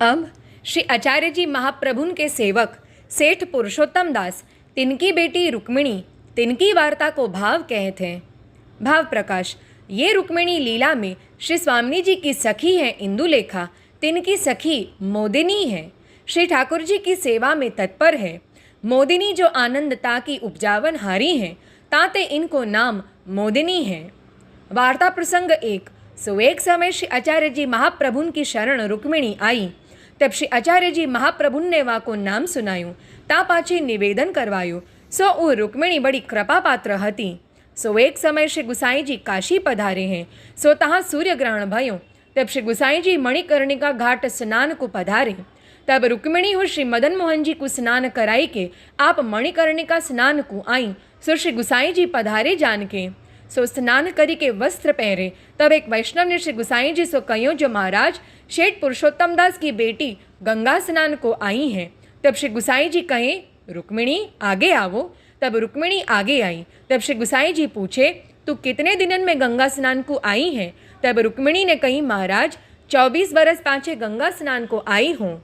अब श्री आचार्य जी महाप्रभुन के सेवक सेठ पुरुषोत्तम दास तिनकी बेटी रुक्मिणी तिनकी वार्ता को भाव कहते हैं। भाव प्रकाश। ये रुक्मिणी लीला में श्री स्वामी जी की सखी है इंदुलेखा, तिनकी सखी मोदिनी है। श्री ठाकुर जी की सेवा में तत्पर है। मोदिनी जो आनंदता की उपजावन हारी हैं, ताते इनको नाम मोदिनी है। वार्ता प्रसंग 1। सो एक समय श्री आचार्य जी महाप्रभुन की शरण रुक्मिणी आई। तब श्री आचार्य जी महाप्रभुन ने वाको नाम सुनाયું, ता पाछे निवेदन करवाયું। सो उ रुक्मिणी बड़ी कृपा पात्र हती। सो एक समय श्री गुसाई जी काशी पधारे हैं। सो तहाँ सूर्य ग्रहण भयो। तब श्री गुसाई जी मणिकर्णिका घाट स्नान को पधारे। तब रुक्मिणी हो श्री मदन मोहन जी को स्नान कराई के आप मणिकर्णिका स्नान को आई। सो श्री गुसाई जी पधारे जान के सो स्नान करी के वस्त्र पहरे। तब एक वैष्णव ने श्री गुसाई जी सो कहो, जो महाराज शेठ पुरुषोत्तम दास की बेटी गंगा स्नान को आई हैं। तब श्री गुसाई जी कहे, रुक्मिणी आगे आवो। तब रुक्मिणी आगे आई। तब श्री गुसाई जी पूछे, तू कितने दिनन में गंगा स्नान को आई है? तब रुक्मिणी ने कही, महाराज 24 बरस पाछे गंगा स्नान को आई हूँ।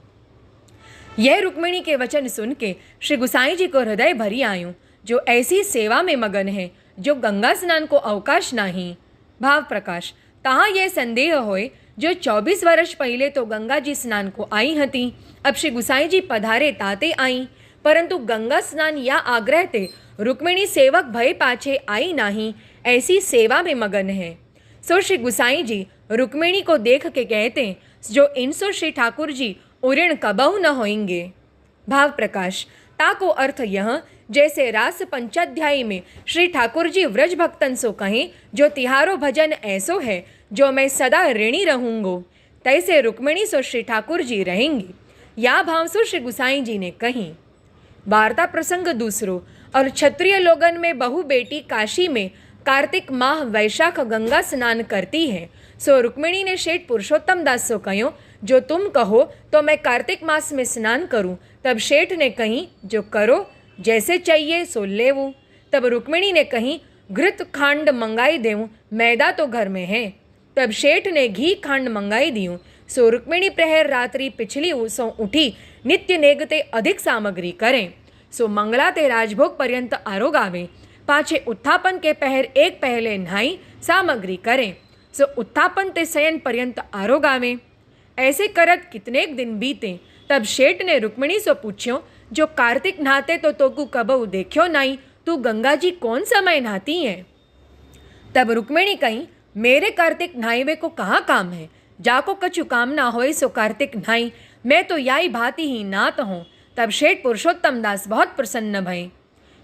यह रुक्मिणी के वचन सुन के श्री गुसाई जी को हृदय भरी आयूं, जो ऐसी सेवा में मगन है जो गंगा स्नान को अवकाश नहीं। भाव प्रकाश। तहाँ यह संदेह होए, जो 24 वर्ष पहले तो गंगा जी स्नान को आई हती, अब श्री गुसाई जी पधारे ताते आई, परंतु गंगा स्नान या आग्रह ते रुक्मिणी सेवक भय पाछे आई नहीं, ऐसी सेवा में मगन है। सो श्री गुसाई जी रुक्मिणी को देख के कहते, जो इनसो श्री ठाकुर जी उऋण कबहु न होएंगे। भाव प्रकाश। ता को अर्थ यह, जैसे रास पंचाध्यायी में श्री ठाकुर जी व्रज भक्तन सो कहें, जो तिहारो भजन ऐसो है जो मैं सदा ऋणी रहूँगो, तैसे रुक्मिणी सो श्री ठाकुर जी रहेंगे। या भाव सो श्री गुसाई जी ने कही। वार्ता प्रसंग 2। और क्षत्रिय लोगन में बहु बेटी काशी में कार्तिक माह वैशाख गंगा स्नान करती है। सो रुक्मिणी ने शेठ पुरुषोत्तम दास सो कहो, जो तुम कहो तो मैं कार्तिक मास में स्नान करूं। तब शेठ ने कही, जो करो, जैसे चाहिए सो लेवूँ। तब रुक्मिणी ने कही, घृत खांड मंगाई देऊँ, मैदा तो घर में है। तब शेठ ने घी खांड मंगाई दियूँ। सो रुक्मिणी प्रहर रात्रि पिछली सो उठी नित्य नेगते अधिक सामग्री करें। सो मंगला ते राजभोग पर्यंत आरोग आवे। पाछे उत्थापन के पहर एक पहले नहाई सामग्री करें। सो उत्थापन ते शयन पर्यंत आरोग आवे। ऐसे करत कितनेक दिन बीते। तब शेठ ने रुक्मिणी से पूछ्यो, जो कार्तिक नहाते तो तोकू कबहू देखियो नहीं, तू गंगा जी कौन समय नहाती है? तब रुक्मिणी कही, मेरे कार्तिक नहाइवे को कहाँ काम है? जाको कछु काम ना होए सो कार्तिक नहाई, मैं तो याई भांति ही नात हूँ। तब शेठ पुरुषोत्तम दास बहुत प्रसन्न भये।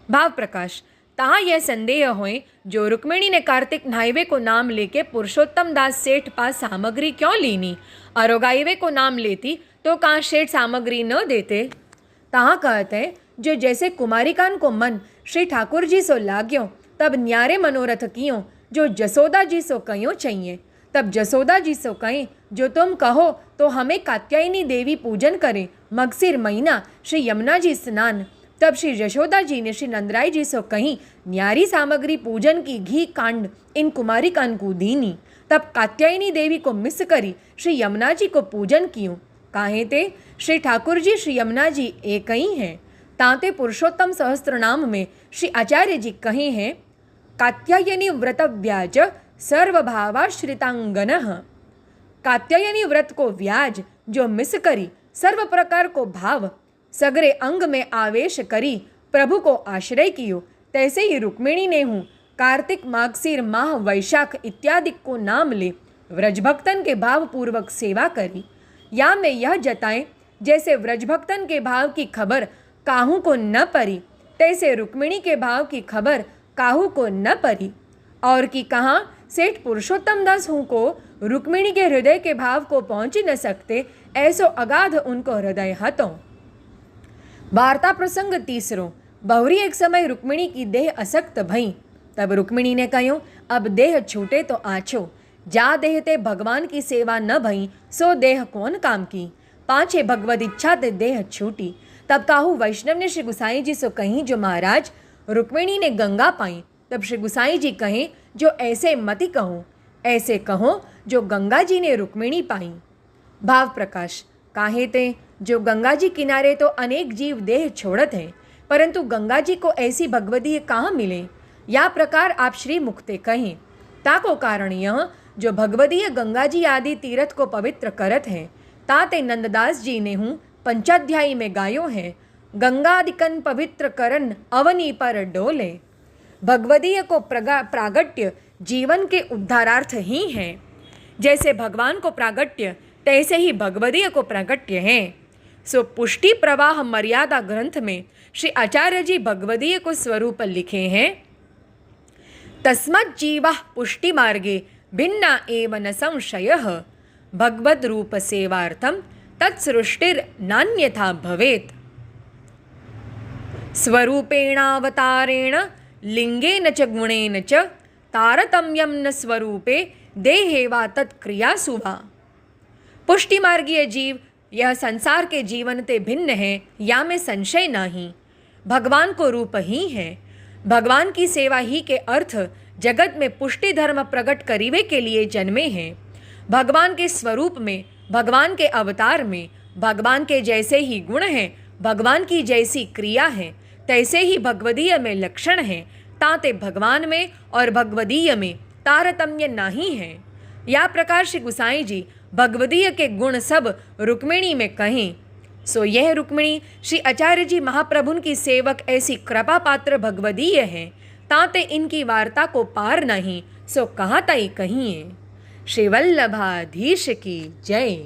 भाव प्रकाश। तहाँ यह संदेह होए, जो रुक्मिणी ने कार्तिक नहाइवे को नाम लेके पुरुषोत्तम दास सेठ पास सामग्री क्यों लीनी? अरोगाइवे को नाम लेती तो कहाँ शेठ सामग्री न देते? तहाँ कहते, जो जैसे कुमारिकान को मन श्री ठाकुर जी सो लाग्यो, तब न्यारे मनोरथ कियो, जो जसोदा जी सो कयो चाहिए। तब जसोदा जी सो कहें, जो तुम कहो तो हमें कात्यायनी देवी पूजन करें, मगसिर महीना श्री यमुना जी स्नान। तब श्री यशोदा जी ने श्री नंदराय जी सो कहीं, न्यारी सामग्री पूजन की घी कांड इन कुमारिकान को दीनी। तब कात्यायनी देवी को मिस करी श्री यमुना जी को पूजन कियूँ। काहे ते श्री ठाकुर जी श्री यमुना जी एक ही हैं। तांते पुरुषोत्तम सहस्त्र नाम में श्री आचार्य जी कहे हैं, कात्यायनी व्रत व्याज सर्वभावाश्रितांगनः। कात्यायनी व्रत को व्याज जो मिस करी, सर्व प्रकार को भाव सगरे अंग में आवेश करी प्रभु को आश्रय कियो, तैसे ही रुक्मिणी ने हूँ कार्तिक मागशीर माह वैशाख इत्यादि को नाम ले व्रजभक्तन के भावपूर्वक सेवा करी। या मैं यह जताएं, जैसे व्रजभक्तन के भाव की खबर काहू को न परी, तैसे रुक्मिणी के भाव की खबर काहू को न परी। और कि कहाँ सेठ पुरुषोत्तम दास हूँ को रुक्मिणी के हृदय के भाव को पहुँच न सकते, ऐसो अगाध उनको हृदय हतो। वार्ता प्रसंग 3। बहुरी एक समय रुक्मिणी की देह असक्त भई। तब रुक्मिणी ने कहो, अब देह छूटे तो आछो, जा देह ते भगवान की सेवा न भई, सो देह कौन काम की। पाछे भगवद इच्छा ते देह छूटी। तब काहू वैष्णव ने श्री गुसाई जी से कहीं, जो महाराज रुक्मिणी ने गंगा पाई। तब श्री गुसाई जी कहें, जो ऐसे मति कहो, ऐसे कहो जो गंगा जी ने रुक्मिणी पाई। भाव प्रकाश। काहे ते जो गंगा जी किनारे तो अनेक जीव देह छोड़त हैं, परंतु गंगा जी को ऐसी भगवदीय कहाँ मिले। या प्रकार आप श्री मुक्ते कहें। ताको कारण यह जो भगवदीय गंगा जी आदि तीर्थ को पवित्र करत हैं, ताते नंददास जी ने हूँ पंचाध्यायी में गायो है, गंगादिकन पवित्र करन अवनी पर डोले। भगवदीय को प्रागट्य जीवन के उद्धारार्थ ही है। जैसे भगवान को प्रागट्य तैसे ही भगवदीय को प्रागट्य है। सो पुष्टि प्रवाह मर्यादा ग्रंथ में श्री आचार्य जी भगवदीय को स्वरूप लिखे हैं। तस्मत् जीवः पुष्टि मार्गे भिन्ना एव न संशयः, भगवद रूप सेवार्थम तत्सृष्टिर नान्यथा भवेत्। स्वरूपेणावतारेण लिंगेन च गुणेन च तारतम्यं न स्वरूपे देहे वा तत्क्रियासु वा। पुष्टि मार्गीय जीव यह संसार के जीवन ते भिन्न है, या में संशय नहीं। भगवान को रूप ही है। भगवान की सेवा ही के अर्थ जगत में पुष्टि धर्म प्रकट करीवे के लिए जन्मे हैं। भगवान के स्वरूप में, भगवान के अवतार में भगवान के जैसे ही गुण हैं, भगवान की जैसी क्रिया है, तैसे ही भगवदीय में लक्षण हैं। ताते भगवान में और भगवदीय में तारतम्य नहीं है। या प्रकार श्री गुसाई जी भगवदीय के गुण सब रुक्मिणी में कहें। सो यह रुक्मिणी श्री आचार्य जी महाप्रभुन की सेवक ऐसी कृपा पात्र भगवदीय है, ताते इनकी वार्ता को पार नहीं। सो कहाँ तई कहिए। श्री वल्लभाधीश की जय।